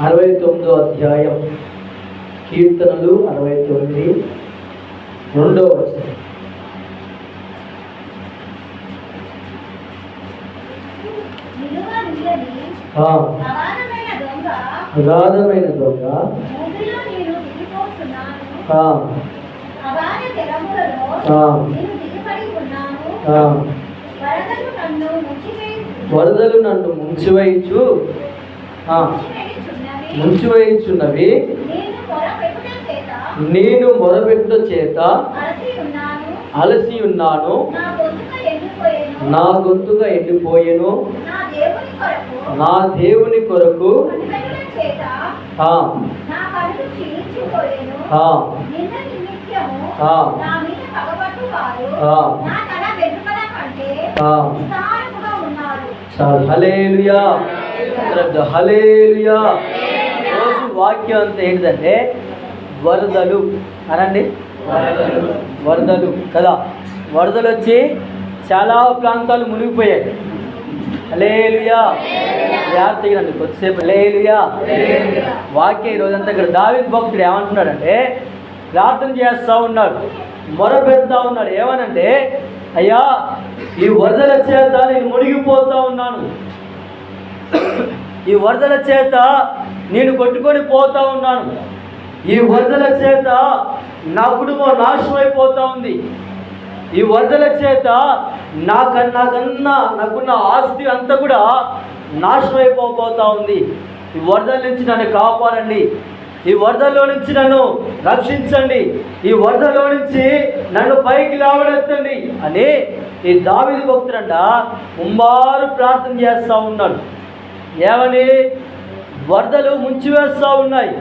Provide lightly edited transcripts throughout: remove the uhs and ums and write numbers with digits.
69వ అధ్యాయం కీర్తనలు 69 2వ వచనం. అగాధమైన దొంగ వరదలు నన్ను ముంచివేయుచున్నవి, నేను మొరపెట్టుట చేత అలసి ఉన్నాను, నా గొంతుగా ఎండిపోయెను. నా దేవుని కొరకు హల్లెలూయా, హల్లెలూయా. రోజు వాక్యం అంతా ఏంటిదంటే వరదలు అనండి, వరదలు కదా. వరదలు వచ్చి చాలా ప్రాంతాలు మునిగిపోయాయి. హల్లెలూయా, జాగ్రత్తగా కొద్దిసేపు హల్లెలూయా. వాక్యం ఈరోజంతా ఇక్కడ దావీదు భక్తుడు ఏమంటున్నాడంటే, ప్రార్థన చేస్తూ ఉన్నాడు, మొర పెడతా ఉన్నాడు. ఏమనంటే, అయ్యా ఈ వరదల చేత నేను మునిగిపోతూ ఉన్నాను, ఈ వరదల చేత నేను కొట్టుకొని పోతూ ఉన్నాను, ఈ వరదల చేత నా కుటుంబం నాశనం అయిపోతూ ఉంది, ఈ వరదల చేత నాకున్న ఆస్తి అంతా కూడా నాశనం అయిపోతూ ఉంది. ఈ వరదల నుంచి నన్ను కాపాడండి, ఈ వరదల్లో నుంచి నన్ను రక్షించండి, ఈ వరదలో నుంచి నన్ను పైకి లేవనెత్తండి అని ఈ దావీదు భక్తుడంట ముంబారు ప్రార్థన చేస్తూ ఉన్నాడు. ఏమని? వరదలు ముంచివేస్తూ ఉన్నాయి,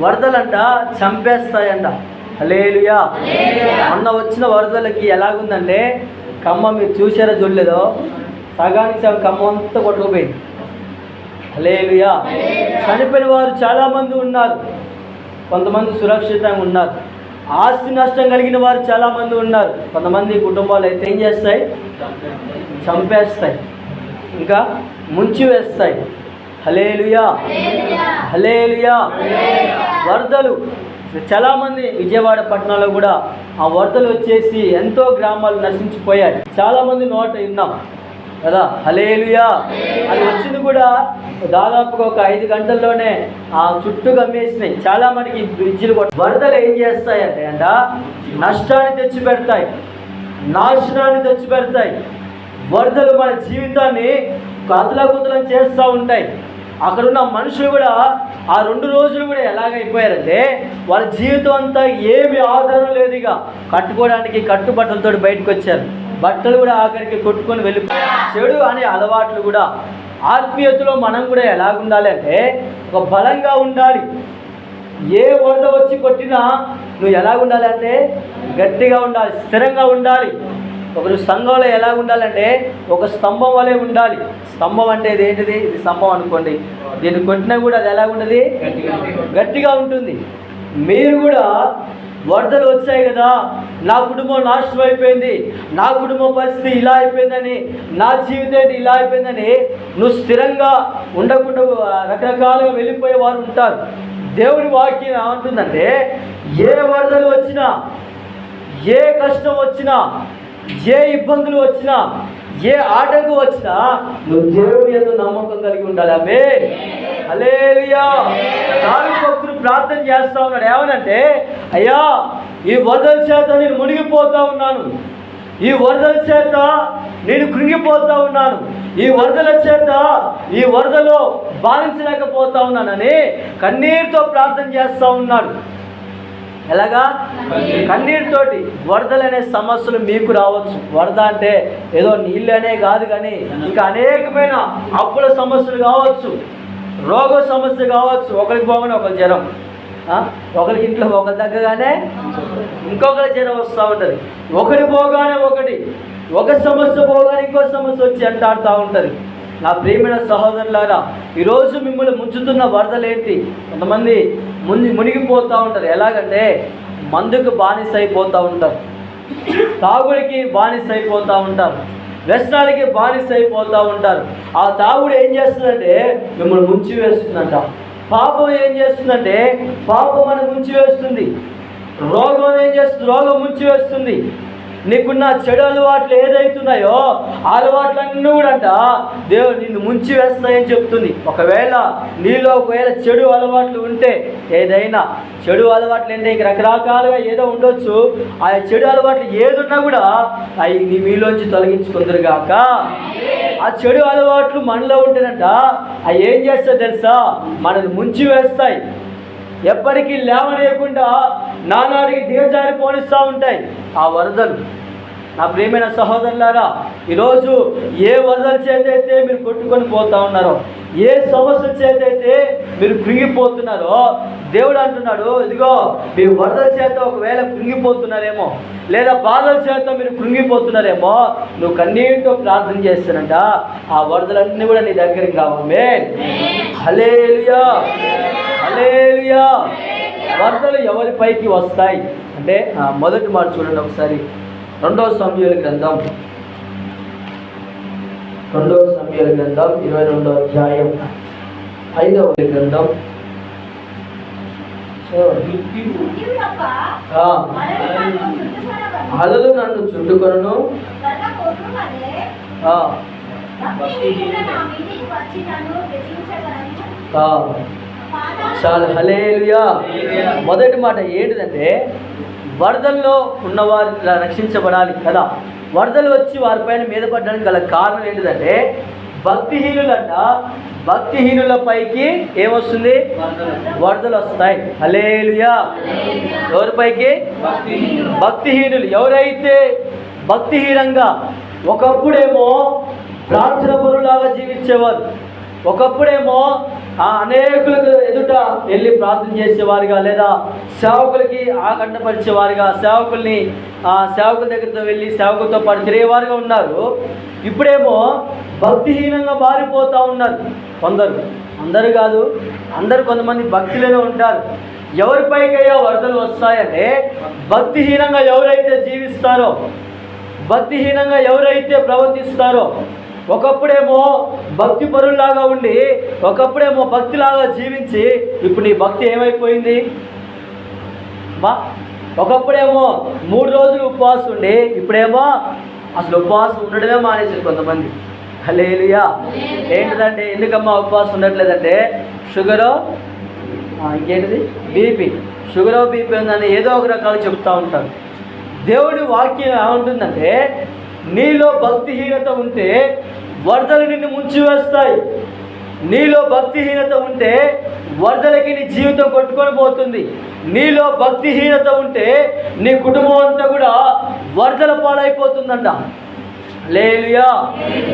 వరదలంట చంపేస్తాయంట. హల్లెలూయా. మొన్న వచ్చిన వరదలకి ఎలాగుందంటే, ఖమ్మం మీరు చూసారో చూడలేదో, సగానికి ఖమ్మం అంతా కొట్టుకుపోయింది. హల్లెలూయా. చనిపోయిన వారు చాలామంది ఉన్నారు, కొంతమంది సురక్షితంగా ఉన్నారు. ఆస్తి నష్టం కలిగిన వారు చాలామంది ఉన్నారు. కొంతమంది కుటుంబాలు అయితే ఏం చేస్తాయి? చంపేస్తాయి, ఇంకా ముంచివేస్తాయి. హల్లెలూయా, హల్లెలూయా. వరదలు చాలామంది విజయవాడ పట్టణంలో కూడా ఆ వరదలు వచ్చేసి ఎంతో గ్రామాలు నశించిపోయాయి. చాలామంది నోట విన్నాం కదా. హల్లెలూయా. అది వచ్చింది కూడా దాదాపుగా ఒక 5 గంటల్లోనే ఆ చుట్టూ గమ్మేసినాయి. చాలా మటుకి బ్రిడ్జిలు కూడా. వరదలు ఏం చేస్తాయంటే నష్టాన్ని తెచ్చిపెడతాయి, నాశనాన్ని తెచ్చిపెడతాయి. వరదలు మన జీవితాన్ని కదలకుతలం చేస్తూ ఉంటాయి. అక్కడున్న మనుషులు కూడా ఆ 2 రోజులు కూడా ఎలాగైపోయారంటే, వాళ్ళ జీవితం అంతా ఏమి ఆధారం లేదు, ఇక కట్టుకోవడానికి కట్టుబట్టలతో బయటకు వచ్చారు. బట్టలు కూడా ఆఖరికి కొట్టుకొని వెళ్ళిపోయారు. చెడు అనే అలవాట్లు కూడా. ఆత్మీయతలో మనం కూడా ఎలాగుండాలి అంటే, ఒక బలంగా ఉండాలి. ఏ వరద వచ్చి కొట్టినా నువ్వు ఎలాగుండాలి అంటే గట్టిగా ఉండాలి, స్థిరంగా ఉండాలి. ఒకరు సంఘంలో ఎలా ఉండాలంటే ఒక స్తంభం వలె ఉండాలి. స్తంభం అంటే ఇది ఏంటిది? ఇది స్తంభం అనుకోండి, దీన్ని కొట్టినా కూడా అది ఎలా ఉంటుంది? గట్టిగా ఉంటుంది. మీరు కూడా వరదలు వచ్చాయి కదా, నా కుటుంబం నాశనం అయిపోయింది, నా కుటుంబం పరిస్థితి ఇలా అయిపోయిందని, నా జీవితం ఇలా అయిపోయిందని నువ్వు స్థిరంగా ఉండకుండా రకరకాలుగా వెళ్ళిపోయే వారు ఉంటారు. దేవుని వాక్యం ఏమంటుందంటే, ఏ వరదలు వచ్చినా, ఏ కష్టం వచ్చినా, ఏ ఇబ్బందులు వచ్చినా, ఏ ఆటంకం వచ్చినా నువ్వు దేవుని యందు నమ్మకం కలిగి ఉండాలి. ఆమేన్, హల్లెలూయా. దావీదు భక్తుడు ప్రార్థన చేస్తూ ఉన్నాడు. ఏమనంటే, అయ్యా ఈ వరదల చేత నేను మునిగిపోతూ ఉన్నాను, ఈ వరదల చేత నేను కృంగిపోతూ ఉన్నాను, ఈ వరదల చేత ఈ వరదలో బాధించలేకపోతా ఉన్నానని కన్నీరుతో ప్రార్థన చేస్తూ ఉన్నాడు. ఎలాగా? కన్నీటితోటి. వరదలు అనే సమస్యలు మీకు రావచ్చు. వరద అంటే ఏదో నీళ్ళనే కాదు, కానీ ఇంకా అనేకమైన అప్పుల సమస్యలు కావచ్చు, రోగ సమస్య కావచ్చు. ఒకరికి పోగానే ఒకరి జ్వరం, ఒకరికి ఇంట్లో ఒకరి తగ్గగానే ఇంకొకరి జ్వరం వస్తూ ఉంటుంది. ఒకటి పోగానే ఒక సమస్య పోగానే ఇంకో సమస్య వచ్చి అంటాడుతూ ఉంటుంది. నా ప్రియమైన సహోదరులారా, ఈరోజు మిమ్మల్ని ముంచుతున్న వరదలు ఏంటి? కొంతమంది మునిగిపోతూ ఉంటారు. ఎలాగంటే మందుకు బానిస అయిపోతూ ఉంటారు, తాగుడికి బానిస అయిపోతూ ఉంటారు, వ్యసనాలకి బానిస అయిపోతూ ఉంటారు. ఆ తాగుడు ఏం చేస్తుందంటే మిమ్మల్ని ముంచి వేస్తుందంట. పాపం ఏం చేస్తుందంటే పాపం అని ముంచి వేస్తుంది. రోగం ఏం చేస్తుంది? రోగం ముంచి వేస్తుంది. నీకున్న చెడు అలవాట్లు ఏదైతున్నాయో ఆ అలవాట్లన్నీ కూడా అంట దేవుడు నిన్ను ముంచి వేస్తాయని చెప్తుంది. ఒకవేళ నీలో ఒకవేళ చెడు అలవాట్లు ఉంటే, ఏదైనా చెడు అలవాట్లు అంటే రకరకాలుగా ఏదో ఉండొచ్చు, ఆ చెడు అలవాట్లు ఏదున్నా కూడా అవి మీలోంచి తొలగించుకుందరుగాక. ఆ చెడు అలవాట్లు మనలో ఉంటేనంట అవి ఏం చేస్తాయి తెలుసా? మనల్ని ముంచి వేస్తాయి. ఎప్పటికీ లేవనేయకుండా నానాడికి దిగజారి పోనిస్తూ ఉంటాయి ఆ వరదలు. నా ప్రియమైన సహోదరులారా, ఈరోజు ఏ వరదల చేతైతే మీరు కొట్టుకొని పోతూ ఉన్నారో, ఏ సమస్య చేతైతే మీరు కృంగిపోతున్నారో, దేవుడు అంటున్నాడు, ఇదిగో మీ వరదల చేత ఒకవేళ కృంగిపోతున్నారేమో, లేదా బాధల చేత మీరు కృంగిపోతున్నారేమో, నువ్వు కన్నీటితో ప్రార్థన చేస్తానంట ఆ వరదలన్నీ కూడా నీ దగ్గరికి రావమే. హల్లెలూయా, హల్లెలూయా. వరదలు ఎవరిపైకి వస్తాయి అంటే మొదటి మాట చూడండి ఒకసారి. 2వ సమూయేలు గ్రంథం 22వ అధ్యాయం 5వ గ్రంథం. అలలు నన్ను చుట్టుకొను, చాలు. హల్లెలూయా. మొదటి మాట ఏంటిదంటే వరదల్లో ఉన్నవారు రక్షించబడాలి కదా. వరదలు వచ్చి వారిపైన మీద పడడానికి గల కారణం ఏంటిదంటే భక్తిహీనులంట. భక్తిహీనుల పైకి ఏమొస్తుంది? వరదలు వస్తాయి. హల్లెలూయా. ఎవరిపైకి? భక్తిహీనులు. ఎవరైతే భక్తిహీనంగా ఒకప్పుడేమో ప్రార్థన పరులాగా జీవించేవారు, ఒకప్పుడేమో అనేకులకు ఎదుట వెళ్ళి ప్రార్థన చేసేవారుగా, లేదా సేవకులకి ఆకట్టపరిచేవారుగా, సేవకుల దగ్గరతో వెళ్ళి సేవకులతో పాటు తిరిగేవారుగా ఉన్నారు. ఇప్పుడేమో భక్తిహీనంగా మారిపోతూ ఉన్నారు కొందరు. అందరూ కాదు, అందరూ కొంతమంది భక్తిలోనే ఉంటారు. ఎవరిపైకయ్యా వరదలు వస్తాయంటే భక్తిహీనంగా ఎవరైతే జీవిస్తారో, భక్తిహీనంగా ఎవరైతే ప్రవర్తిస్తారో. ఒకప్పుడేమో భక్తి పరుల్లాగా ఉండి, ఒకప్పుడేమో భక్తిలాగా జీవించి, ఇప్పుడు నీ భక్తి ఏమైపోయింది? ఒకప్పుడేమో 3 రోజులు ఉపవాసం ఉండి, ఇప్పుడేమో అసలు ఉపవాసం ఉండడమే మానేసారు కొంతమంది. హల్లెలూయా. ఏంటిదంటే ఎందుకమ్మా ఉపవాసం ఉండట్లేదంటే షుగరు, ఇంకేంటిది బీపీ, షుగరు బీపీ ఉందని ఏదో ఒక రకాలు చెప్తూ ఉంటారు. దేవుడి వాక్యం ఏముంటుందంటే నీలో భక్తిహీనత ఉంటే వరదలు నిన్ను ముంచివేస్తాయి. నీలో భక్తిహీనత ఉంటే వరదలకి నీ జీవితం కొట్టుకొని పోతుంది. నీలో భక్తిహీనత ఉంటే నీ కుటుంబం అంతా కూడా వరదల పాలైపోతుందంట. హల్లెలూయా.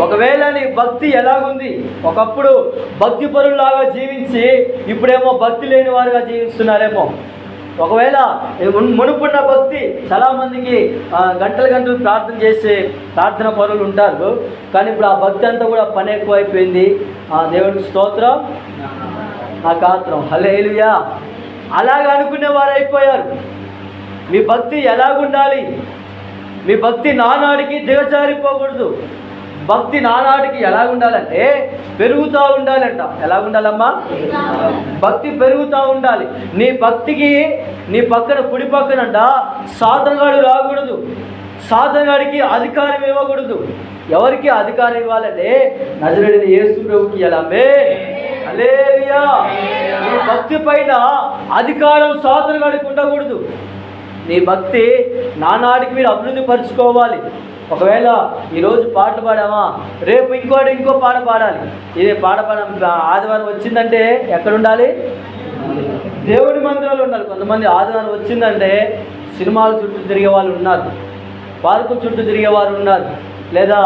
ఒకవేళ నీ భక్తి ఎలాగుంది? ఒకప్పుడు భక్తి పరుల్లాగా జీవించి ఇప్పుడేమో భక్తి లేని వారుగా జీవిస్తున్నారేమో. ఒకవేళ మునుపున్న భక్తి, చాలామందికి గంటలు ప్రార్థన చేసే ప్రార్థన పరులు ఉంటారు, కానీ ఇప్పుడు ఆ భక్తి అంతా కూడా పని ఎక్కువైపోయింది. దేవుడికి స్తోత్రం, నాకు ఆత్రం. హల్లెలూయా. అలాగా అనుకునే వారు అయిపోయారు. మీ భక్తి ఎలాగుండాలి? మీ భక్తి నానాడికి దిగజారిపోకూడదు. భక్తి నానాటికి ఎలాగుండాలంటే పెరుగుతూ ఉండాలంట. ఎలాగుండాలమ్మా? భక్తి పెరుగుతూ ఉండాలి. నీ భక్తికి నీ పక్కన కుడి పక్కనంట సాధనగాడు రాకూడదు. సాధనగాడికి అధికారం ఇవ్వకూడదు. ఎవరికి అధికారం ఇవ్వాలంటే నజరేయుడైన యేసు ప్రభువుకి. ఎలామే? హల్లెలూయా. నీ భక్తి పైన అధికారం సాధనగాడికి ఉండకూడదు. నీ భక్తి నానాటికి మీరు అభివృద్ధి పరుచుకోవాలి. ఒకవేళ ఈరోజు పాటలు పాడామా, రేపు ఇంకో పాట పాడాలి. ఇదే పాట ఆదివారం వచ్చిందంటే ఎక్కడ ఉండాలి? దేవుడి మందిరంలో ఉండాలి. కొంతమంది ఆదివారం వచ్చిందంటే సినిమాల చుట్టూ తిరిగే వాళ్ళు ఉన్నారు, పార్కు చుట్టూ తిరిగేవారు ఉన్నారు, లేదా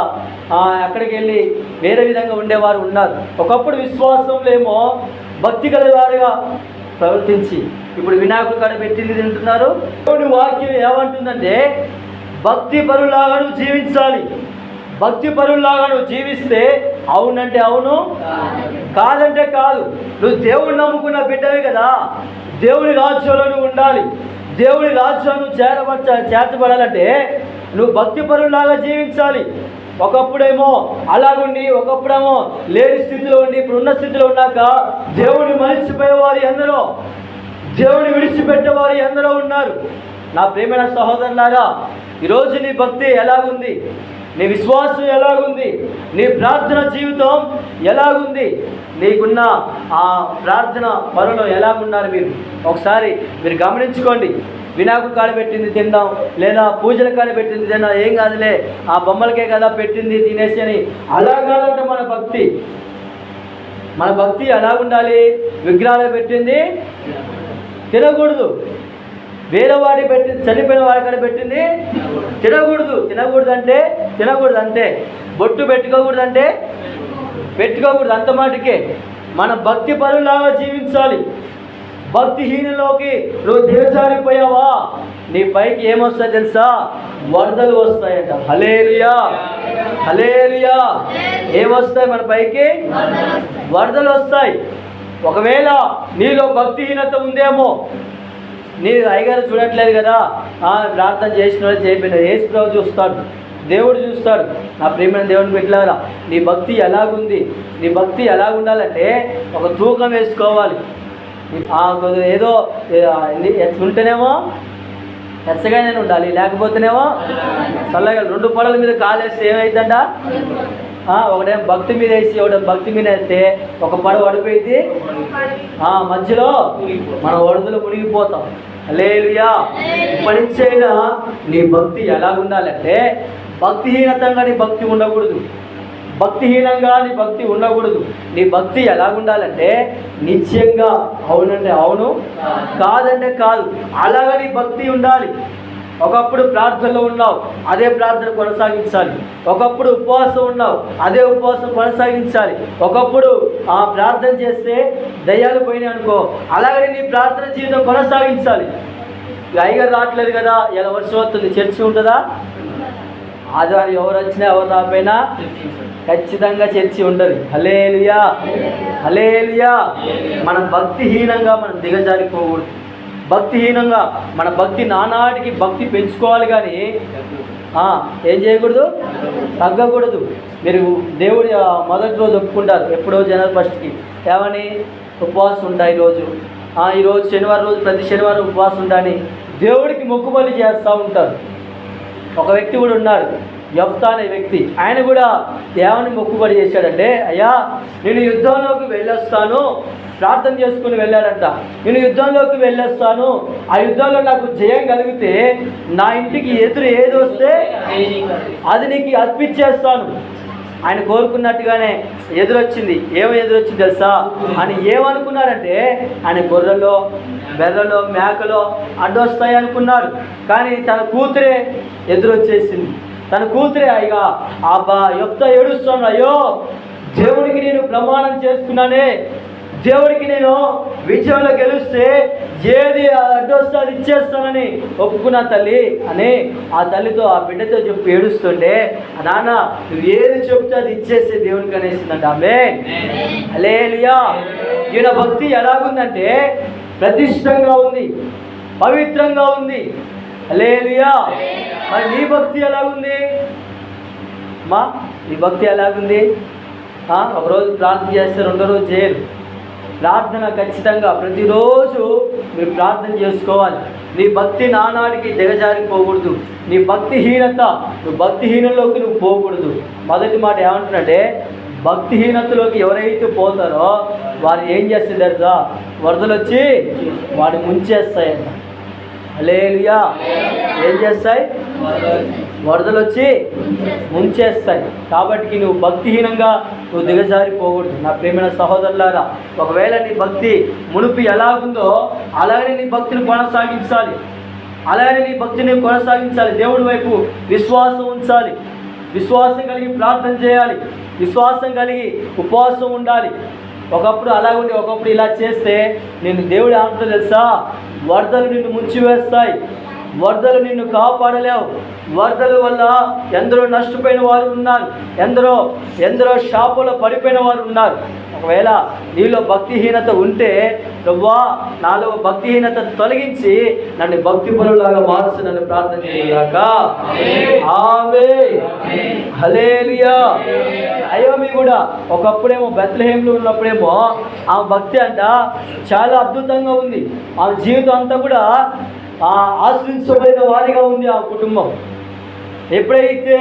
ఎక్కడికి వెళ్ళి వేరే విధంగా ఉండేవారు ఉన్నారు. ఒకప్పుడు విశ్వాసంలో ఏమో భక్తి గలవారుగా ప్రవర్తించి ఇప్పుడు వినాయకుడి కాడ పెట్టింది తింటున్నారు. దేవుడి వాక్యం ఏమంటుందంటే భక్తి పరులాగా నువ్వు జీవించాలి. భక్తి పరులాగా నువ్వు జీవిస్తే అవునంటే అవును, కాదంటే కాదు. నువ్వు దేవుడిని నమ్ముకున్న బిడ్డవే కదా. దేవుడి రాజ్యంలో నువ్వు ఉండాలి. దేవుడి రాజ్యం నువ్వు చేర్చబడాలంటే నువ్వు భక్తి పరులాగా జీవించాలి. ఒకప్పుడేమో అలాగుండి, ఒకప్పుడేమో లేని స్థితిలో ఉండి, ఇప్పుడు ఉన్న స్థితిలో ఉన్నాక దేవుడిని మరిచిపోయేవారు ఎందరో, దేవుడిని విడిచిపెట్టేవారు ఎందరో ఉన్నారు. నా ప్రియమైన సహోదరులారా, ఈరోజు నీ భక్తి ఎలాగుంది? నీ విశ్వాసం ఎలాగుంది? నీ ప్రార్థన జీవితం ఎలాగుంది? నీకున్న ఆ ప్రార్థన పనులు ఎలాగున్నారు? ఒకసారి మీరు గమనించుకోండి. వినాయకుడు కాడ పెట్టింది తిందాం, లేదా పూజల కాడ పెట్టింది తిందాం, ఏం కాదులే ఆ బొమ్మలకే కదా పెట్టింది తినేసి అని అలా కాదంటే మన భక్తి ఎలాగుండాలి? విగ్రహాలు పెట్టింది తినకూడదు, వేరే వాడి పెట్టింది, చనిపోయిన వాడి కాడ పెట్టింది తినకూడదు. తినకూడదు అంతే. బొట్టు పెట్టుకోకూడదు అంత మాటకే. మన భక్తి పరులాగా జీవించాలి. భక్తిహీనలోకి నువ్వు దిగజారిపోయావా, నీ పైకి ఏమొస్తాయి తెలుసా? వరదలు వస్తాయంట. హల్లెలూయా, హల్లెలూయా. ఏమొస్తాయి మన పైకి? వరదలు వస్తాయి. ఒకవేళ నీలో భక్తిహీనత ఉందేమో, నీ అయ్యగారు చూడట్లేదు కదా, ప్రార్థన చేసిన వాళ్ళు చేయకపోయినా యేసు ప్రభు చూస్తాడు, దేవుడు చూస్తాడు. నా ప్రియమైన దేవుడిని పెట్టలేరా, నీ భక్తి ఎలాగుంది? నీ భక్తి ఎలాగుండాలంటే ఒక తూకం వేసుకోవాలి. ఏదో ఉంటేనేమో ఎచ్చగానే ఉండాలి, లేకపోతేనేమో చల్లగా. 2 పొడల మీద కాలేస్తే ఏమైందంట? ఒకటేం భక్తి మీద వేసి ఒకటేం భక్తి మీద వేస్తే ఒక పడ పడిపోయింది, మధ్యలో మన వరదలు మునిగిపోతాం. హల్లెలూయా. ఇప్పటి నుంచైనా నీ భక్తి ఎలాగుండాలంటే భక్తిహీనంగా నీ భక్తి ఉండకూడదు. నీ భక్తి ఎలాగుండాలంటే నిశ్చయంగా అవునంటే అవును, కాదంటే కాదు, అలాగా నీ భక్తి ఉండాలి. ఒకప్పుడు ప్రార్థనలో ఉన్నావు, అదే ప్రార్థన కొనసాగించాలి. ఒకప్పుడు ఉపవాసం ఉన్నావు, అదే ఉపవాసం కొనసాగించాలి. ఒకప్పుడు ప్రార్థన చేస్తే దయ్యాలు పోయినాయి అనుకో, అలాగనే నీ ప్రార్థన జీవితం కొనసాగించాలి. అయ్యగారు రావట్లేదు కదా, ఎలా వర్షం వస్తుంది, చర్చి ఉంటుందా? ఆదివారం ఎవరు వచ్చినా ఎవరు రాకపోయినా ఖచ్చితంగా చర్చి ఉండదు. హల్లెలూయా, హల్లెలూయా. మన భక్తిహీనంగా మనం దిగజారిపోకూడదు. భక్తిహీనంగా మన భక్తి నానాటికి భక్తి పెంచుకోవాలి, కానీ ఏం చేయకూడదు? తగ్గకూడదు. మీరు దేవుడి మొదటి రోజు ఒప్పుకుంటారు, ఎప్పుడో జనవరి 1కి ఏమని? ఉపవాసం ఉంటాయి ఈరోజు శనివారం రోజు, ప్రతి శనివారం ఉపవాసం ఉంటాయని దేవుడికి మొక్కుబడి చేస్తూ ఉంటారు. ఒక వ్యక్తి కూడా ఉన్నాడు, యెఫ్తా అనే వ్యక్తి. ఆయన కూడా ఏమని మొక్కుబడి చేశాడంటే, అయ్యా నేను యుద్ధంలోకి వెళ్ళొస్తాను, ప్రార్థన చేసుకుని వెళ్ళాడంట. నేను యుద్ధంలోకి వెళ్ళొస్తాను, ఆ యుద్ధంలో నాకు జయం కలిగితే నా ఇంటికి ఎదురు ఏది వస్తే అది నీకు అర్పించేస్తాను. ఆయన కోరుకున్నట్టుగానే ఎదురొచ్చింది. ఎదురొచ్చింది తెలుసా? ఆయన ఏమనుకున్నారంటే, ఆయన గొర్రెలో బెర్రలో మేకలో అడ్డొస్తాయి అనుకున్నాడు, కానీ తన కూతురే ఎదురొచ్చేసింది. తన కూతురే యెఫ్తా ఏడుస్తున్నాడు, అయ్యో దేవుడికి నేను ప్రమాణం చేసుకున్నానే, దేవుడికి నేను విజయంలో గెలిస్తే ఏది అడ్డొస్తే అది ఇచ్చేస్తానని ఒప్పుకున్నా తల్లి అని ఆ తల్లితో, ఆ బిడ్డతో చెప్పి ఏడుస్తుంటే, నాన్న నువ్వు ఏది చెప్తే అది ఇచ్చేస్తే దేవుడికి అనేసిందంట. ఆమేన్, హల్లెలూయా. ఈయన భక్తి ఎలాగుందంటే ప్రతిష్టంగా ఉంది, పవిత్రంగా ఉంది. హల్లెలూయా. మరి నీ భక్తి ఎలాగుంది? నీ భక్తి ఎలాగుంది? ఒకరోజు ప్రార్థన చేస్తే 2వ రోజు చేయరు. ప్రార్థన ఖచ్చితంగా ప్రతిరోజు మీరు ప్రార్థన చేసుకోవాలి. నీ భక్తి నానాడికి దిగజారిపోకూడదు. నీ నువ్వు భక్తిహీనంలోకి నువ్వు పోకూడదు. మొదటి మాట ఏమంటున్నాడంటే, భక్తిహీనతలోకి ఎవరైతే పోతారో వారు ఏం చేస్తారు తెలుసా? వరదలు వచ్చి వాడిని ముంచేస్తాయంట. హల్లెలూయా. ఏం చేస్తాయి? వరదలు వచ్చి ముంచేస్తాయి. కాబట్టి నువ్వు భక్తిహీనంగా నువ్వు దిగజారిపోకూడదు. నా ప్రియమైన సహోదరులారా, ఒకవేళ నీ భక్తి మునుపు ఎలాగుందో అలాగనే నీ భక్తిని కొనసాగించాలి. దేవుడి వైపు విశ్వాసం ఉంచాలి, విశ్వాసం కలిగి ప్రార్థన చేయాలి, విశ్వాసం కలిగి ఉపవాసం ఉండాలి. ఒకప్పుడు అలాగుండి ఒకప్పుడు ఇలా చేస్తే నేను దేవుడి ఆత్మ తెలుసా, వరదలు నిన్ను ముంచివేస్తాయి. వరదలు నిన్ను కాపాడలేవు. వరదల వల్ల ఎందరో నష్టపోయిన వారు ఉన్నారు, ఎందరో శాపంలో పడిపోయిన వారు ఉన్నారు. ఒకవేళ నీలో భక్తిహీనత ఉంటే, ప్రభువా నాలో భక్తిహీనత తొలగించి నన్ను భక్తి పరులాగా మార్చు, నన్ను ప్రార్థన చేయగాక. ఆమేన్, హల్లెలూయా. నయోమి కూడా ఒకప్పుడేమో బెత్లెహేంలో ఉన్నప్పుడేమో ఆ భక్తి అంట చాలా అద్భుతంగా ఉంది. ఆ జీవితం అంతా కూడా ఆశ్రయించబడిన వారిగా ఉంది ఆ కుటుంబం. ఎప్పుడైతే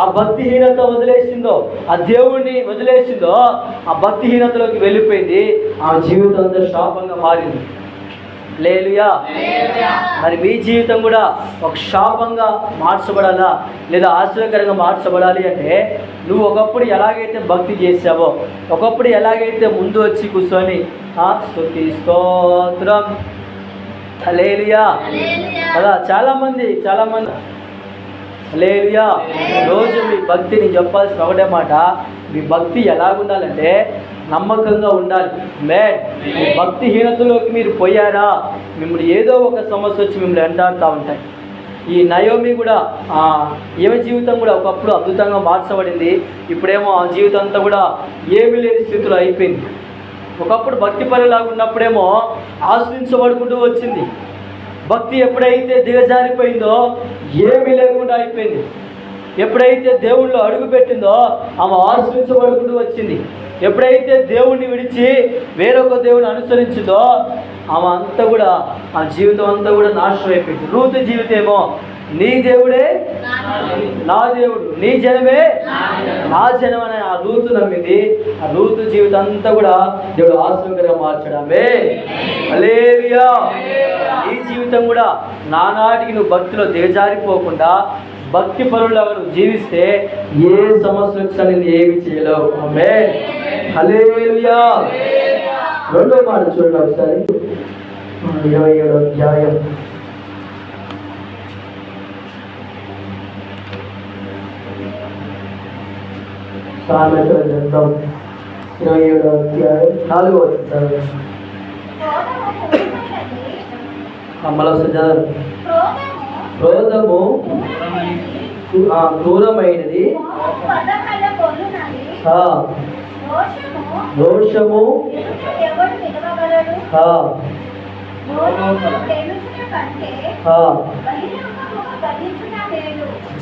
ఆ భక్తిహీనత వదిలేసిందో, ఆ దేవుణ్ణి వదిలేసిందో, ఆ భక్తిహీనతలోకి వెళ్ళిపోయింది. ఆ జీవితం అంతా శాపంగా మారింది. హల్లెలూయా. మరి మీ జీవితం కూడా ఒక శాపంగా మార్చబడాలా, లేదా ఆశ్చర్యకరంగా మార్చబడాలి అంటే, నువ్వు ఒకప్పుడు ఎలాగైతే భక్తి చేసావో, ఒకప్పుడు ఎలాగైతే ముందు వచ్చి కూర్చొని స్తుతి స్తోత్రం హల్లెలూయా కదా, చాలామంది హల్లెలూయా. రోజు మీ భక్తిని చెప్పాల్సిన ఒకటే మాట, మీ భక్తి ఎలాగుండాలంటే నమ్మకంగా ఉండాలి. మీ భక్తిహీనతలోకి మీరు పోయారా, మిమ్మల్ని ఏదో ఒక సమస్య వచ్చి మిమ్మల్ని వెంటాడుతూ ఉంటాయి. ఈ నయోమి కూడా ఈమె జీవితం కూడా ఒకప్పుడు అద్భుతంగా మార్చబడింది. ఇప్పుడేమో ఆ జీవితం అంతా కూడా ఏమీ లేని స్థితిలో అయిపోయింది. ఒకప్పుడు భక్తి పనిలాగా ఉన్నప్పుడేమో ఆశ్రయించబడుకుంటూ వచ్చింది. భక్తి ఎప్పుడైతే దిగజారిపోయిందో ఏమీ లేకుండా అయిపోయింది. ఎప్పుడైతే దేవుళ్ళు అడుగు పెట్టిందో ఆమె ఆశ్రయించబడుకుంటూ వచ్చింది. ఎప్పుడైతే దేవుణ్ణి విడిచి వేరొక దేవుని అనుసరించిందో ఆమె అంతా కూడా, ఆ జీవితం అంతా కూడా నాశనం అయిపోయింది. రూతు జీవితమేమో నీ దేవుడే నా దేవుడు, నీ జనమే నా జనం అనే ఆ రూతు నమ్మింది. ఆ రూతు జీవితం అంతా కూడా దేవుడు ఆశ్చర్యంగా మార్చడమే. హల్లెలూయా. ఈ జీవితం కూడా నానాటికి నువ్వు భక్తిలో దిగజారిపోకుండా భక్తి పరులాగా నువ్వు జీవిస్తే ఏ సమస్య వచ్చినా నేను ఏమి చేయలేవు. ఆమేన్, హల్లెలూయా. రెండో మాట చూడండి ఒకసారి, 27వ అధ్యాయం. సామెతల గ్రంథం 27వ అధ్యాయం 4వ వచనం. క్రోధము క్రూరమైనది, దోషము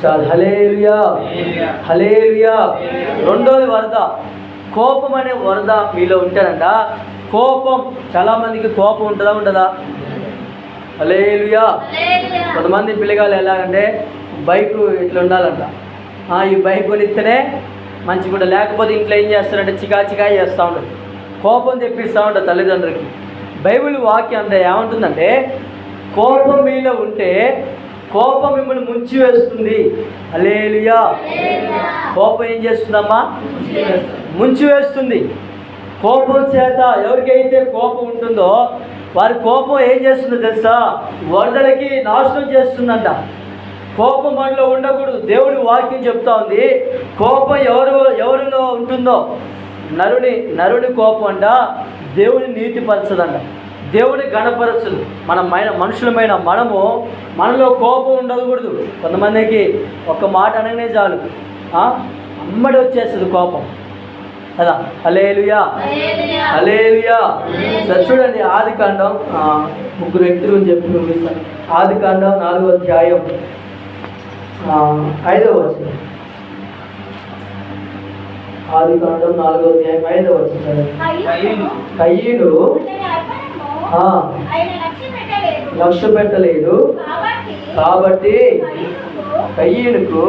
చాలు. హల్లెలూయా, హల్లెలూయా. రెండోది వరద. కోపం అనే వరద మీలో ఉంటేనంట. కోపం, చాలామందికి కోపం ఉండదా? హల్లెలూయా. కొంతమంది పిల్లగాళ్ళు ఎలాగంటే బైక్ ఇట్లా ఉండాలంట. ఈ బైక్ కొనిస్తేనే మంచిగా ఉంటుంది, లేకపోతే ఇంట్లో ఏం చేస్తారంటే చికా చేస్తూ ఉంటారు, కోపం తెప్పిస్తూ ఉంటారు తల్లిదండ్రులకి. బైబిల్ వాక్యం అంతా ఏమంటుందంటే, కోపం మీలో ఉంటే కోపం మిమ్మల్ని ముంచి వేస్తుంది. హల్లెలూయా. కోపం ఏం చేస్తుందమ్మా? ముంచి వేస్తుంది. కోపం చేత ఎవరికైతే కోపం ఉంటుందో వారి కోపం ఏం చేస్తుందో తెలుసా? వరదలకి నాశనం చేస్తుందంట. కోపం మనలో ఉండకూడదు. దేవుడి వాక్యం చెప్తా ఉంది, కోపం ఎవరిలో ఉంటుందో నరుని కోపం అంట దేవుని నీతిపరచదంట, దేవుని గణపరచదు. మనుషులమైన మనలో కోపం ఉండకూడదు. కొంతమందికి ఒక మాట అనగానే చాలు అమ్మడి వచ్చేస్తుంది కోపం కదా. హల్లెలూయా, హల్లెలూయా. చూడండి, ఆదికాండం 3 వ్యక్తులు అని చెప్పి చూపిస్తాను. ఆదికాండం 4వ అధ్యాయం 5వ వచనం. ఆదికాండం 4వ అధ్యాయం 5వ వచనం. కయీను లక్ష్య పెట్టలేదు కాబట్టి కయీనుకు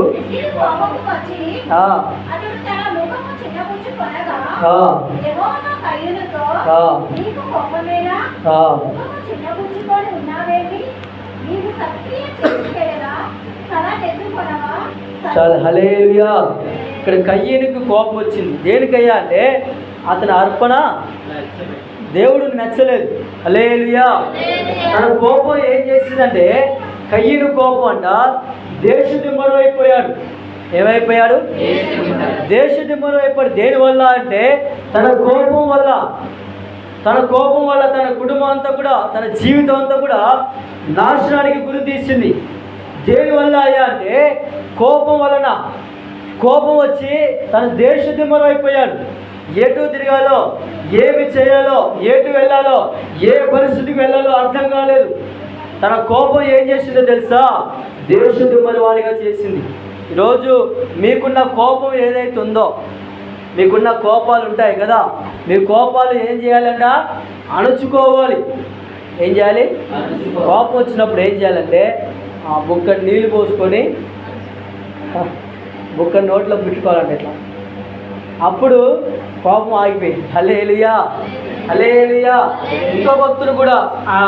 చాలా. హల్లెలూయా. ఇక్కడ కయ్యనుకు కోపం వచ్చింది. దేనికయ్యా అంటే అతని అర్పణ దేవుడు నచ్చలేదు. హల్లెలూయా. తన కోపం ఏం చేసిందంటే, కయ్యను కోపం అంట దేశదిమ్మరు అయిపోయాడు. ఏమైపోయాడు? దేశదిమ్మరు అయిపోయాడు. దేనివల్ల అంటే తన కోపం వల్ల తన కుటుంబం అంతా కూడా, తన జీవితం అంతా కూడా నాశనానికి గురి తీసింది. దేనివల్ల అయ్యా అంటే కోపం వలన. కోపం వచ్చి తన దేశదిమ్మరం అయిపోయాడు. ఎటు తిరగాలో, ఏమి చేయాలో, ఎటు వెళ్ళాలో, ఏ పరిస్థితికి వెళ్ళాలో అర్థం కాలేదు. తన కోపం ఏం చేసిందో తెలుసా? దేశదిమ్మరి వాడిగా చేసింది. ఈరోజు మీకున్న కోపం ఏదైతే ఉందో, మీకున్న కోపాలు ఉంటాయి కదా, మీ కోపాలు ఏం చేయాలంట? అణుచుకోవాలి. ఏం చేయాలి? కోపం వచ్చినప్పుడు ఏం చేయాలంటే ఆ బుక్క నీళ్ళు పోసుకొని బుక్క నోట్లో పెట్టుకోవాలంటే ఇట్లా. అప్పుడు కోపం ఆగిపోయింది. హల్లెలూయా, హల్లెలూయా. ఇంకో భక్తుడు కూడా, ఆ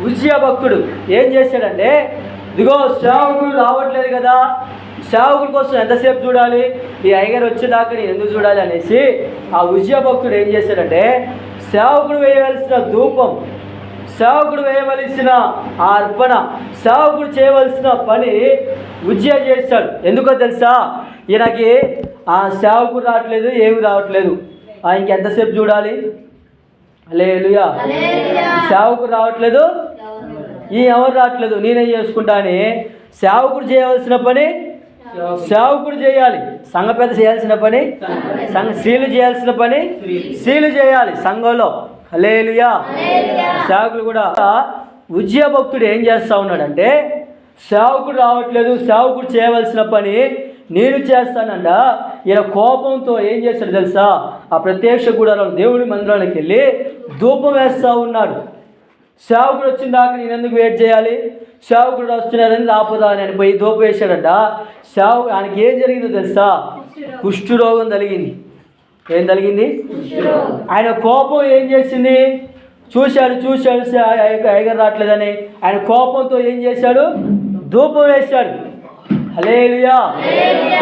ఉజ్జియా భక్తుడు ఏం చేశాడంటే, ఇదిగో సేవకుడు రావట్లేదు కదా, సేవకుడి కోసం ఎంతసేపు చూడాలి, ఈ అయ్యగారు వచ్చేదాకా నేను ఎందుకు చూడాలి అనేసి ఆ ఉజ్జియా భక్తుడు ఏం చేశాడంటే, సేవకుడు వేయవలసిన ధూపం, సేవకుడు వేయవలసిన ఆ అర్పణ, సేవకుడు చేయవలసిన పని ఉజ్జియా చేశాడు. ఎందుకో తెలుసా? ఈయనకి ఆ సేవకుడు రావట్లేదు, ఏమి రావట్లేదు, ఇంకెంతసేపు చూడాలి. హల్లెలూయా. సేవకుడు రావట్లేదు, ఎవరు రావట్లేదు, నేనేం చేసుకుంటా అని సేవకుడు చేయవలసిన పని సేవకుడు చేయాలి. సంఘ పెద్ద చేయాల్సిన పని స్త్రీలు చేయాల్సిన పని స్త్రీలు చేయాలి సంఘంలో. హల్లెలూయా. సేవకులు కూడా. ఉజ్జియా భక్తుడు ఏం చేస్తూ ఉన్నాడంటే, సేవకుడు రావట్లేదు, సేవకుడు చేయవలసిన పని నేను చేస్తానంట. ఈయన కోపంతో ఏం చేస్తాడు తెలుసా? ఆ ప్రత్యక్ష గుడారంలో దేవుడి మందిరానికి వెళ్ళి ధూపం వేస్తూ ఉన్నాడు. సేవకుడు వచ్చిన దాకా నేను ఎందుకు వెయిట్ చేయాలి, సేవకుడు వస్తున్నారని రాపోదా అని పోయి ధూపం వేశాడంట. ఆయనకి ఏం జరిగిందో తెలుసా? కుష్ఠరోగం కలిగింది. ఏం కలిగింది? ఆయన కోపం ఏం చేసింది? చూశాడు అయ్యగారు రావట్లేదని ఆయన కోపంతో ఏం చేశాడు? ధూపం వేశాడు. హల్లెలూయా.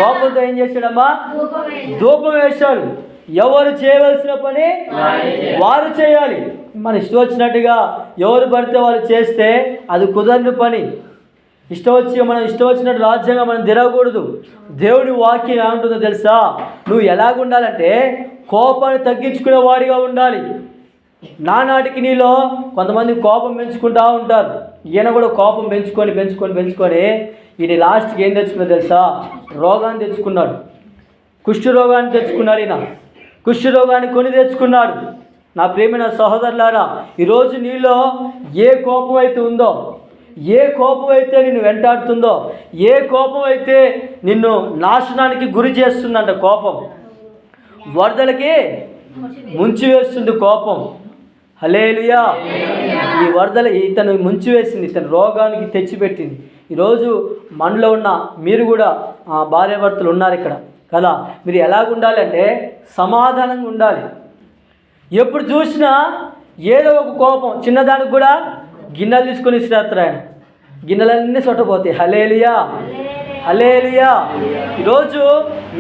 కోపంతో ఏం చేశాడమ్మా? ధూపం వేశాడు. ఎవరు చేయవలసిన పని వారు చేయాలి. మన ఇష్టం వచ్చినట్టుగా ఎవరు పడితే వాళ్ళు చేస్తే అది కుదరని పని. మనం ఇష్టం వచ్చినట్టు రాజ్యంగా మనం తిరగకూడదు. దేవుడి వాక్యం ఏమంటుందో తెలుసా? నువ్వు ఎలాగుండాలంటే కోపాన్ని తగ్గించుకునే వాడిగా ఉండాలి. నానాటికి నీలో కొంతమంది కోపం పెంచుకుంటూ ఉంటారు. ఈయన కూడా కోపం పెంచుకొని ఈయన లాస్ట్కి ఏం తెచ్చుకున్నాడు తెలుసా? రోగాన్ని తెచ్చుకున్నాడు. కుష్ఠరోగాన్ని తెచ్చుకున్నాడు. ఈయన కుష్ఠరోగాన్ని కొని తెచ్చుకున్నాడు. నా ప్రియమైన సహోదరులారా, ఈరోజు నీలో ఏ కోపం అయితే ఉందో, ఏ కోపం అయితే నిన్ను వెంటాడుతుందో, ఏ కోపం అయితే నిన్ను నాశనానికి గురి చేస్తుందంట, కోపం వరదలకి ముంచివేస్తుంది కోపం. హల్లెలూయా. ఈ వరదలు ఇతను ముంచివేసింది, ఇతను రోగానికి తెచ్చిపెట్టింది. ఈరోజు మనలో ఉన్న మీరు కూడా భార్యాభర్తలు ఉన్నారు ఇక్కడ కదా, మీరు ఎలాగుండాలంటే సమాధానంగా ఉండాలి. ఎప్పుడు చూసినా ఏదో ఒక కోపం, చిన్నదానికి కూడా గిన్నెలు తీసుకొని ఇస్తారు, ఆయన గిన్నెలన్నీ సొట్టపోతాయి. హల్లెలూయా, హల్లెలూయా. ఈరోజు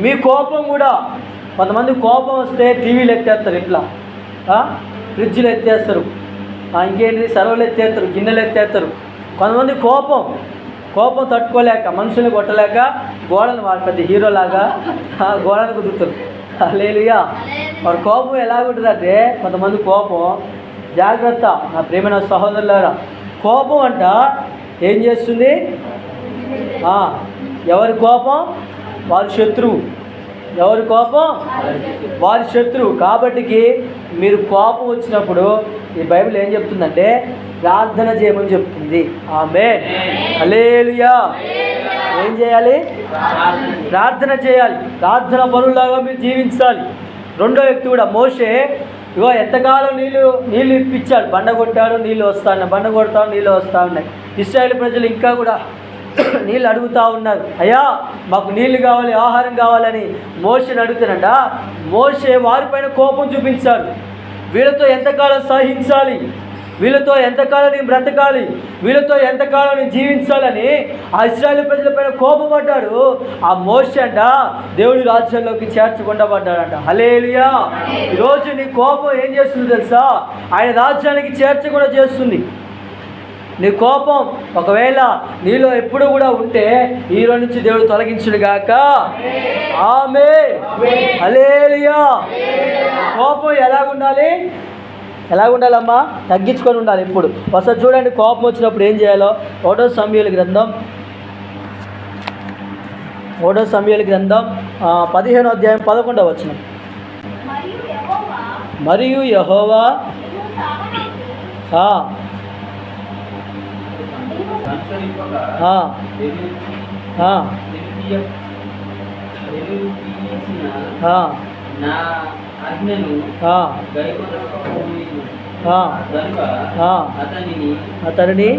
మీ కోపం కూడా, కొంతమంది కోపం వస్తే టీవీలు ఎత్తేస్తారు, ఇట్లా ఫ్రిడ్జ్లు ఎత్తేస్తారు, ఇంకేంటి సర్వలు ఎత్తేస్తారు, గిన్నెలు ఎత్తేస్తారు. కొంతమంది కోపం తట్టుకోలేక, మనుషుల్ని కొట్టలేక గోడను, వాళ్ళ పెద్ద హీరోలాగా గోడను కుదురుతారు. హల్లెలూయా. వాడి కోపం ఎలాగుంటుందంటే, కొంతమంది కోపం, జాగ్రత్త నా ప్రియమైన సహోదరులారా, కోపం అంట ఏం చేస్తుంది? ఎవరి కోపం వారి శత్రువు, ఎవరి కోపం వారి శత్రువు. కాబట్టికి మీరు కోపం వచ్చినప్పుడు ఈ బైబిల్ ఏం చెప్తుందంటే ప్రార్థన చేయమని చెప్తుంది. ఆమేన్, హల్లెలూయా. ఏం చేయాలి? ప్రార్థన చేయాలి. ప్రార్థన పరులాగా మీరు జీవించాలి. రెండో వ్యక్తి కూడా మోషే, ఇగో ఎంతకాలం నీళ్ళు ఇప్పించాడు, బండ కొట్టాడు, నీళ్ళు వస్తా ఉన్నాయి, బండ కొడతాడు, నీళ్ళు వస్తూ ఉన్నాయి. ఇశ్రాయేలు ప్రజలు ఇంకా కూడా నీళ్ళు అడుగుతూ ఉన్నారు, అయ్యా మాకు నీళ్ళు కావాలి, ఆహారం కావాలని మోషేని అడుగుతానంట. మోషే వారిపైన కోపం చూపించాడు. వీళ్ళతో ఎంతకాలం సహించాలి, వీళ్ళతో ఎంతకాలం నేను బ్రతకాలి, వీళ్ళతో ఎంతకాలం నేను జీవించాలని ఆ ఇశ్రాయేలు ప్రజలపైన కోపపడ్డాడు. ఆ మోషే అంట దేవుడి రాజ్యంలోకి చేర్చకుండా పడ్డాడంట. హల్లెలూయా. ఈరోజు నీ కోపం ఏం చేస్తుంది తెలుసా? ఆయన రాజ్యానికి చేర్చకుండా చేస్తుంది. నీ కోపం ఒకవేళ నీలో ఎప్పుడు కూడా ఉంటే ఈరో నుంచి దేవుడు తొలగించును గాక. ఆమేన్, హల్లెలూయా. కోపం ఎలాగుండాలమ్మా? తగ్గించుకొని ఉండాలి. ఇప్పుడు ఒకసారి చూడండి, కోపం వచ్చినప్పుడు ఏం చేయాలో. 1 సమూయేలు గ్రంథం ఒకటో సమూయేలు గ్రంథం 15వ అధ్యాయం 11వ వచనం. మరియు యెహోవా అతనిని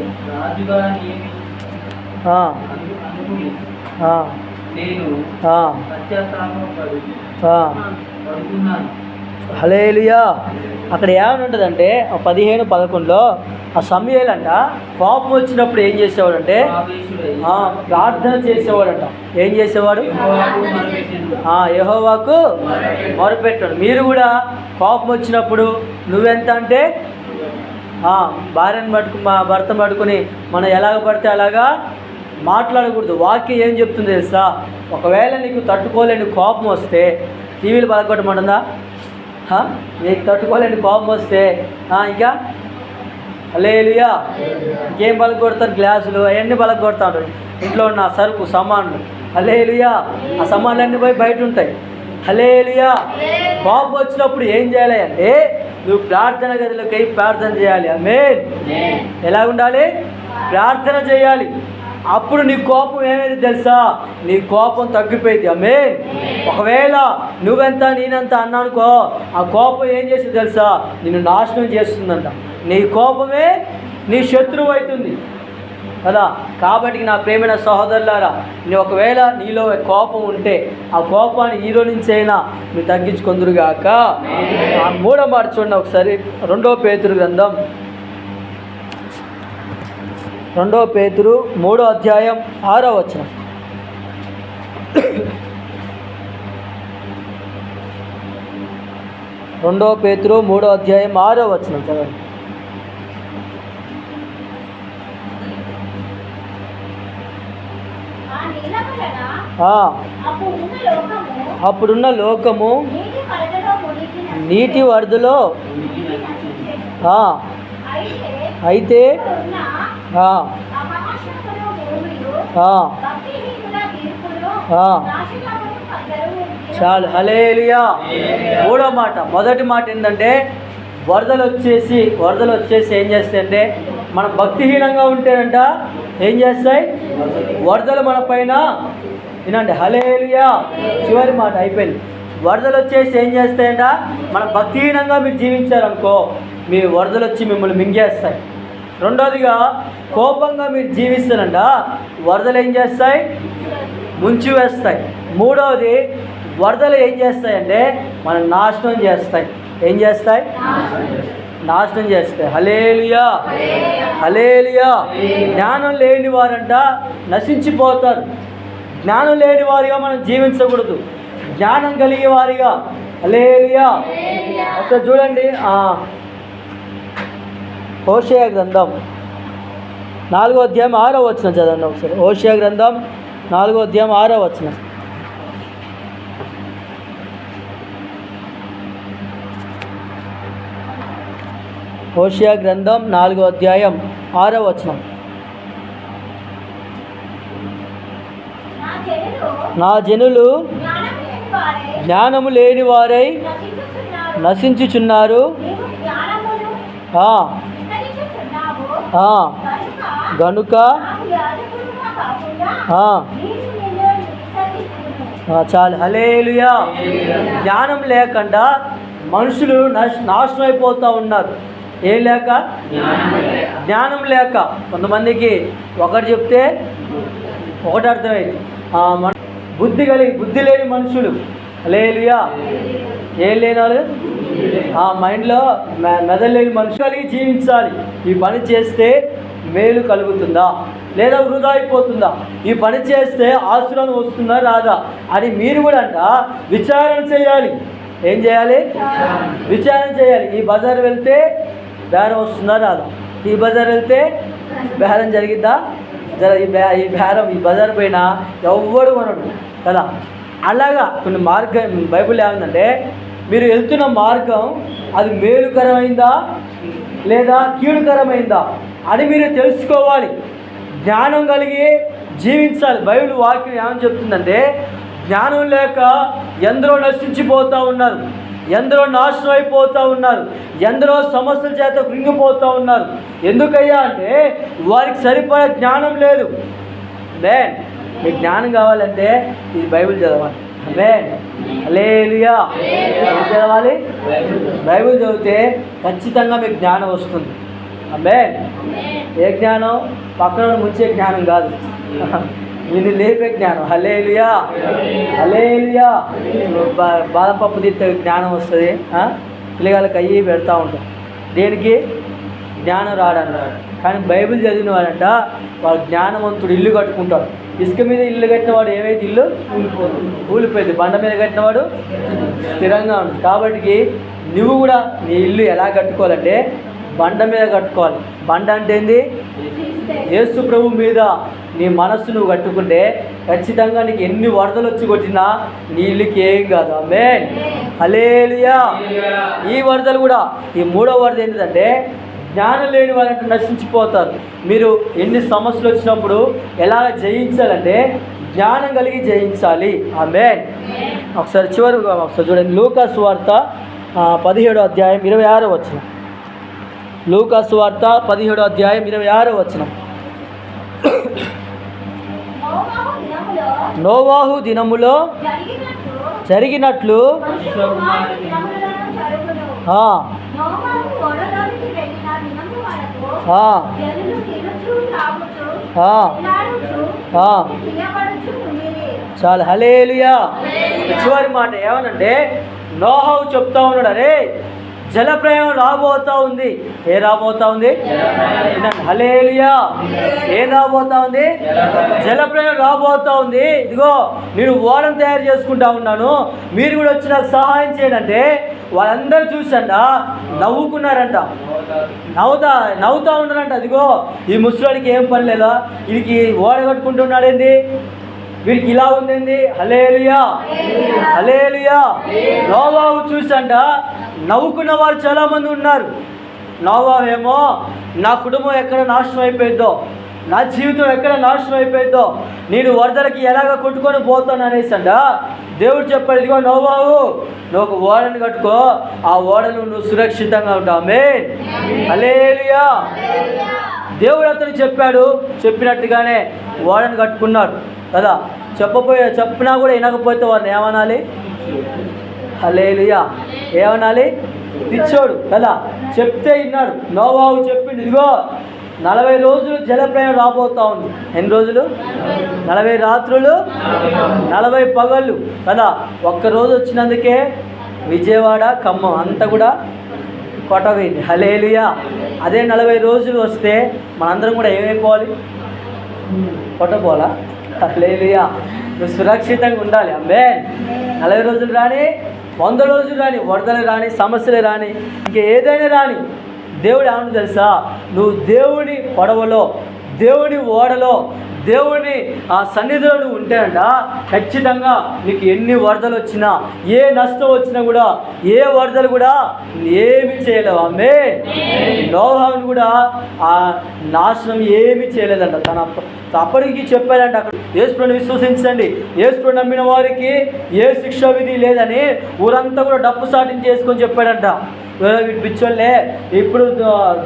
హల్లెలూయా. అక్కడ ఏమని ఉంటుందంటే 15:11లో ఆ సమూయేలు అంట కోపం వచ్చినప్పుడు ఏం చేసేవాడంటే ప్రార్థన చేసేవాడంట. ఏం చేసేవాడు? యెహోవాకు మొరపెట్టాడు. మీరు కూడా కోపం వచ్చినప్పుడు నువ్వెంత అంటే భార్యను పట్టుకుని మా భర్తను పట్టుకుని మనం ఎలాగ పడితే అలాగా మాట్లాడకూడదు. వాక్యం ఏం చెప్తుంది తెలుసా? ఒకవేళ నీకు తట్టుకోలేని కోపం వస్తే టీవీలు పలకొట్టమంటుందా? నీకు తట్టుకోలేని కోపం వస్తే ఇంకా హల్లెలూయా ఇంకేం పలకొడతారు? గ్లాసులు అవన్నీ పలకొడతాడు. ఇంట్లో ఉన్న సరుకు సామాన్లు హల్లెలూయా ఆ సామాన్లన్నీ పోయి బయట ఉంటాయి. హల్లెలూయా. కోపం వచ్చినప్పుడు ఏం చేయాలి అంటే నువ్వు ప్రార్థన గదిలోకి వెళ్ళి ప్రార్థన చేయాలి. ఆమేన్. ఎలా ఉండాలి? ప్రార్థన చేయాలి. అప్పుడు నీ కోపం ఏమైంది తెలుసా? నీ కోపం తగ్గిపోయింది. ఆమేన్. ఒకవేళ నువ్వెంత నేనెంత అన్నానుకో ఆ కోపం ఏం చేస్తుంది తెలుసా? నిన్ను నాశనం చేస్తుందంట. నీ కోపమే నీ శత్రువు అవుతుంది కదా. కాబట్టి నా ప్రేమైన సహోదరులారా, ఒకవేళ నీలో కోపం ఉంటే ఆ కోపాన్ని ఈరో నుంచి అయినా మీరు తగ్గించుకుందురుగాక. మూడో మాట చూడండి ఒకసారి. 2 పేతురు గ్రంథం 2 పేతురు 3వ అధ్యాయం 6వ వచనం. 2 పేతురు 3వ అధ్యాయం 6వ వచనం చదవండి. అప్పుడున్న లోకము నీటి వరదలో అయితే చాలు. హల్లెలూయా. మూడో మాట. మొదటి మాట ఏంటంటే వరదలు వచ్చేసి ఏం చేస్తాయంటే మనం భక్తిహీనంగా ఉంటేనంట ఏం చేస్తాయి? వరదలు మన పైన వినండి. హల్లెలూయా. చివరి మాట అయిపోయింది. వరదలు వచ్చేసి ఏం చేస్తాయంట? మనం భక్తిహీనంగా మీరు జీవించారనుకో మీ వరదలు వచ్చి మిమ్మల్ని మింగేస్తాయి. రెండోదిగా కోపంగా మీరు జీవిస్తారంట వరదలు ఏం చేస్తాయి? ముంచి వేస్తాయి. మూడవది వరదలు ఏం చేస్తాయంటే మనం నాశనం చేస్తాయి. ఏం చేస్తాయి? నాశనం చేస్తాయి. హల్లెలూయా. హల్లెలూయా. జ్ఞానం లేని వారంట నశించిపోతారు. జ్ఞానం లేని వారిగా మనం జీవించకూడదు, జ్ఞానం కలిగే వారిగా. హల్లెలూయా. ఒకసారి చూడండి హోషేయ గ్రంథం 4వ అధ్యాయం 6వ వచనం చదవండి ఒకసారి. హోషేయ గ్రంథం 4వ అధ్యాయం 6వ వచనం. హోషేయ గ్రంథం 4వ అధ్యాయం 6వ వచనం. నా జనులు జ్ఞానము లేని వారై నశించుచున్నారు, గనుక చాలు. హల్లెలూయా. జ్ఞానం లేకుండా మనుషులు నాశనం అయిపోతూ ఉన్నారు. ఏం లేక? జ్ఞానం లేక. కొంతమందికి ఒకటి చెప్తే ఒకటి అర్థమైంది. బుద్ధి లేని మనుషులు. హల్లెలూయా. ఏం లేని వాళ్ళు మైండ్లో మెదడు లేని మనుషులు కలిగి జీవించాలి. ఈ పని చేస్తే మేలు కలుగుతుందా లేదా వృధా అయిపోతుందా? ఈ పని చేస్తే ఆశీర్వాదం వస్తుందా రాదా అని మీరు కూడా విచారణ చేయాలి. ఏం చేయాలి? విచారణ చేయాలి. ఈ బజార్ వెళ్తే బేరం వస్తుందా రాదా? ఈ బజార్ వెళ్తే బేరం జరిగిద్దా? ఈ బేరం ఈ బజార్ పైన ఎవ్వడు కొనడు కదా. అలాగా కొన్ని మార్గం బైబిల్ ఏమందంటే మీరు వెళ్తున్న మార్గం అది మేలుకరమైందా లేదా కీడుకరమైందా అని మీరు తెలుసుకోవాలి. జ్ఞానం కలిగి జీవించాలి. బైబిల్ వాక్యం ఏమని చెప్తుందంటే, జ్ఞానం లేక ఎందరో నశించిపోతూ ఉన్నారు, ఎందరో నాశనం అయిపోతూ ఉన్నారు, ఎందరో సమస్యల చేత కృంగిపోతూ ఉన్నారు. ఎందుకయ్యా అంటే వారికి సరిపడా జ్ఞానం లేదు. మేన్ మీకు జ్ఞానం కావాలంటే ఈ బైబిల్ చదవాలి. మేన్ హల్లెలూయా. ఏం చదవాలి? బైబిల్ చదివితే ఖచ్చితంగా మీకు జ్ఞానం వస్తుంది. మేన్ ఏ జ్ఞానం? పక్కన ముంచే జ్ఞానం కాదు, నిన్ను లేపే జ్ఞానం. హల్లెలూయా హల్లెలూయా. బాదం పప్పు తింటే జ్ఞానం వస్తుంది, పిల్లగాళ్ళకి అయ్యి పెడతా ఉంటాం. దేనికి? జ్ఞానం రాడన్నాడు. కానీ బైబిల్ చదివిన వాడంట వాడు జ్ఞానవంతుడు. ఇల్లు కట్టుకుంటాడు. ఇసుక మీద ఇల్లు కట్టినవాడు ఏమైతే ఇల్లు ఊలిపోయింది, బండ మీద కట్టినవాడు స్థిరంగా ఉంటుంది. కాబట్టి నువ్వు కూడా నీ ఇల్లు ఎలా కట్టుకోవాలంటే బండ మీద కట్టుకోవాలి. బండ అంటే ఏంది? యేసు ప్రభు మీద నీ మనస్సు నువ్వు కట్టుకుంటే ఖచ్చితంగా నీకు ఎన్ని వరదలు వచ్చి కొట్టినా నీ ఇల్లుకి ఏం కాదు. ఆమేన్ హల్లెలూయా. ఈ వరదలు కూడా, ఈ మూడో వరద ఏంటంటే జ్ఞానం లేని వాళ్ళంటే నశించిపోతారు. మీరు ఎన్ని సమస్యలు వచ్చినప్పుడు ఎలా జయించాలంటే జ్ఞానం కలిగి జయించాలి. ఆమేన్. ఒకసారి చివరిగా ఒకసారి చూడండి, లూకా సువార్త 17వ అధ్యాయం 26వ వచనం. లూకా సువార్త 17వ అధ్యాయం 26వ వచనం. నోవాహు దినములో జరిగినట్లు చాలా. హల్లెలూయా. చివరి మాట ఏమనంటే నోవాహు చెప్తా ఉన్నాడు, అరే జలప్రయాణం రాబోతా ఉంది. ఏ రాబోతా ఉంది? హల్లెలూయా. ఏం రాబోతా ఉంది? జలప్రయాణం రాబోతా ఉంది. ఇదిగో నేను ఓడను తయారు చేసుకుంటా ఉన్నాను, మీరు కూడా వచ్చి నాకు సహాయం చేయండి. వాళ్ళందరూ చూసంట నవ్వుకున్నారంట, నవ్వుతా ఉన్నారంట. అదిగో ఈ ముసలాడికి ఏం పని లేదా, వీడికి ఓడ కట్టుకుంటున్నాడేంది, వీడికి ఇలా ఉందేంది. హల్లెలూయా హల్లెలూయా. నోవాహు చూసంట నవ్వుకున్న వారు చాలామంది ఉన్నారు. నోవాహు ఏమో నా కుటుంబం ఎక్కడ నాశనం అయిపోయిందో, నా జీవితం ఎక్కడ నాశనం అయిపోయిందో, నేను వరదలకి ఎలాగ కొట్టుకొని పోతాను అనేసంట. దేవుడు చెప్పాడు, ఇదిగో నోవాహు నువ్వు ఒక ఓడను కట్టుకో, ఆ ఓడను నువ్వు సురక్షితంగా ఉంటావు. ఆమేన్ హల్లెలూయా. దేవుడు అతను చెప్పాడు, చెప్పినట్టుగానే ఓడను కట్టుకున్నాడు కదా. చెప్పినా కూడా వినకపోతే వారిని ఏమనాలి? హల్లెలూయా. ఏమనాలి? పిచ్చోడు కదా. చెప్తే విన్నాడు. నోవాహు చెప్పిండు, ఇదిగో 40 రోజులు జలప్రయాణం రాబోతా ఉంది. ఎన్ని రోజులు? 40 రాత్రులు 40 పగళ్ళు కదా. ఒక్కరోజు వచ్చినందుకే విజయవాడ ఖమ్మం అంతా కూడా కొట్టపోయింది. హల్లెలూయా. అదే 40 రోజులు వస్తే మనందరం కూడా ఏమైపోవాలి? కొట్టపోవాలా? హల్లెలూయా. నువ్వు సురక్షితంగా ఉండాలి. ఆమేన్. 40 రోజులు రాని, 100 రోజులు రాని, వరదలు రాని, సమస్యలు రాని, ఇంకా ఏదైనా రాని, దేవుడు ఏమన్నా తెలుసా, నువ్వు దేవుని పడవలో, దేవుని ఓడలో, దేవుని ఆ సన్నిధిలో నువ్వు ఉంటేనంట ఖచ్చితంగా నీకు ఎన్ని వరదలు వచ్చినా, ఏ నష్టం వచ్చినా కూడా, ఏ వరదలు కూడా ఏమి చేయలేవు. ఆమేన్. నోవాహును కూడా ఆ నాశనం ఏమీ చేయలేదంట. తన అప్పటికి చెప్పాడంట, అక్కడ యేసుప్రభుని విశ్వసించండి, యేసుప్రభుని నమ్మిన వారికి ఏ శిక్షా విధి లేదని ఊరంతా కూడా డప్పు సాటించి చేసుకొని చెప్పాడంట. వీటి పిచ్చోళ్ళే ఇప్పుడు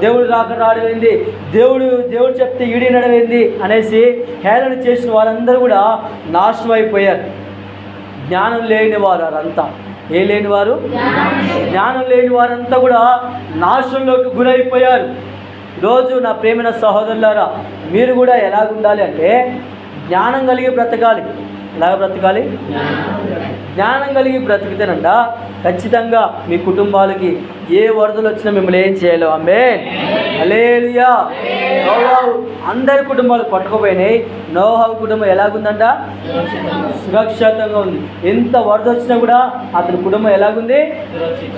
దేవుడు రాడమైంది, దేవుడు చెప్తే ఈడి నడమైంది అనేసి హేళన చేసిన వారందరూ కూడా నాశనం అయిపోయారు. జ్ఞానం లేని వారు వారంతా. ఏ లేని వారు? జ్ఞానం లేని వారంతా కూడా నాశనంలోకి గురైపోయారు. ఈరోజు నా ప్రేమైన సహోదరులారా, మీరు కూడా ఎలాగుండాలి అంటే జ్ఞానం కలిగి బ్రతకాలి. ఎలాగ బ్రతకాలి? జ్ఞానం కలిగి బ్రతికితేనంట ఖచ్చితంగా మీ కుటుంబాలకి ఏ వరదలు వచ్చినా మిమ్మల్ని ఏం చేయలేవు. ఆమేన్ హల్లెలూయా. నోవాహు అందరి కుటుంబాలు పట్టుకుపోయినాయి. నోవాహు కుటుంబం ఎలాగుందంట? సురక్షితంగా ఉంది. ఎంత వరద వచ్చినా కూడా అతని కుటుంబం ఎలాగుంది?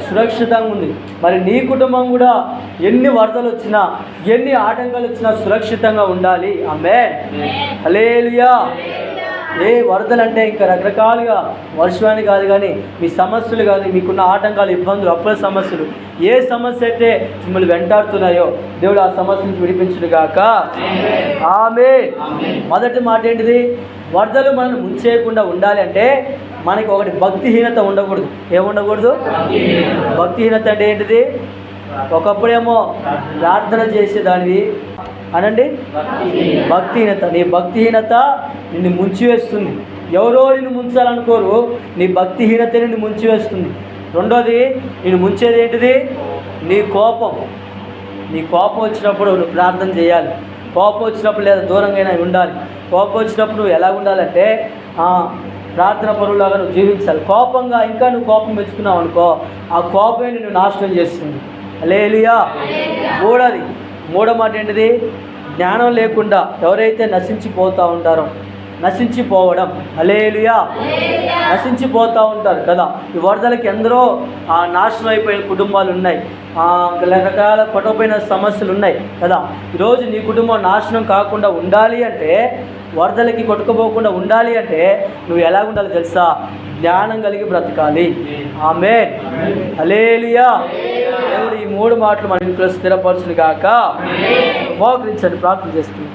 సురక్షితంగా ఉంది. మరి నీ కుటుంబం కూడా ఎన్ని వరదలు వచ్చినా, ఎన్ని ఆటంకాలు వచ్చినా సురక్షితంగా ఉండాలి. ఆమేన్ హల్లెలూయా. వరదలు అంటే ఇంకా రకరకాలుగా వర్షాన్ని కాదు కానీ మీ సమస్యలు కానీ మీకున్న ఆటంకాలు, ఇబ్బందులు, అప్పుల సమస్యలు, ఏ సమస్య అయితే మిమ్మల్ని వెంటాడుతున్నాయో దేవుడు ఆ సమస్య నుంచి విడిపించును గాక. ఆమేన్. మొదటి మాట ఏంటిది? వరదలు మనల్ని ముంచేయకుండా ఉండాలి అంటే మనకి ఒకటి భక్తిహీనత ఉండకూడదు. ఏముండకూడదు? భక్తిహీనత అంటే ఏంటిది? ఒకప్పుడేమో ప్రార్థన చేసేదానివి అనండి, భక్తిహీనత. నీ భక్తిహీనత నిన్ను ముంచివేస్తుంది. ఎవరో నిన్ను ముంచాలనుకోరు, నీ భక్తిహీనత నిన్ను ముంచివేస్తుంది. రెండోది, నిన్ను ముంచేది ఏంటిది? నీ కోపం. నీ కోపం వచ్చినప్పుడు నువ్వు ప్రార్థన చేయాలి. కోపం వచ్చినప్పుడు లేదా దూరంగా ఉండాలి. కోపం వచ్చినప్పుడు నువ్వు ఎలా ఉండాలంటే ప్రార్థన పరులాగా నువ్వు జీవించాలి. కోపంగా ఇంకా నువ్వు కోపం మెచ్చుకున్నావు అనుకో, ఆ కోపమే నిన్ను నాశనం చేస్తుంది. హల్లెలూయా. మూడో మాట ఏంటిది? జ్ఞానం లేకుండా ఎవరైతే నశించిపోతూ ఉంటారో, నశించిపోవడం. హల్లెలూయా. నశించిపోతూ ఉంటారు కదా. ఈ వరదలకి ఎందరో నాశనం అయిపోయిన కుటుంబాలు ఉన్నాయి, రకరకాల కొట్టపోయిన సమస్యలు ఉన్నాయి కదా. ఈరోజు నీ కుటుంబం నాశనం కాకుండా ఉండాలి అంటే, వరదలకి కొట్టుకుపోకుండా ఉండాలి అంటే నువ్వు ఎలా ఉండాలి తెలుసా? జ్ఞానం కలిగి బ్రతకాలి. ఆమేన్. హల్లెలూయా. దేవుడు ఈ 3 మాటలు మన ఇంట్లో స్థిరపరచును గాక. మోకరించండి, ప్రార్థన చేసుకుంటాం.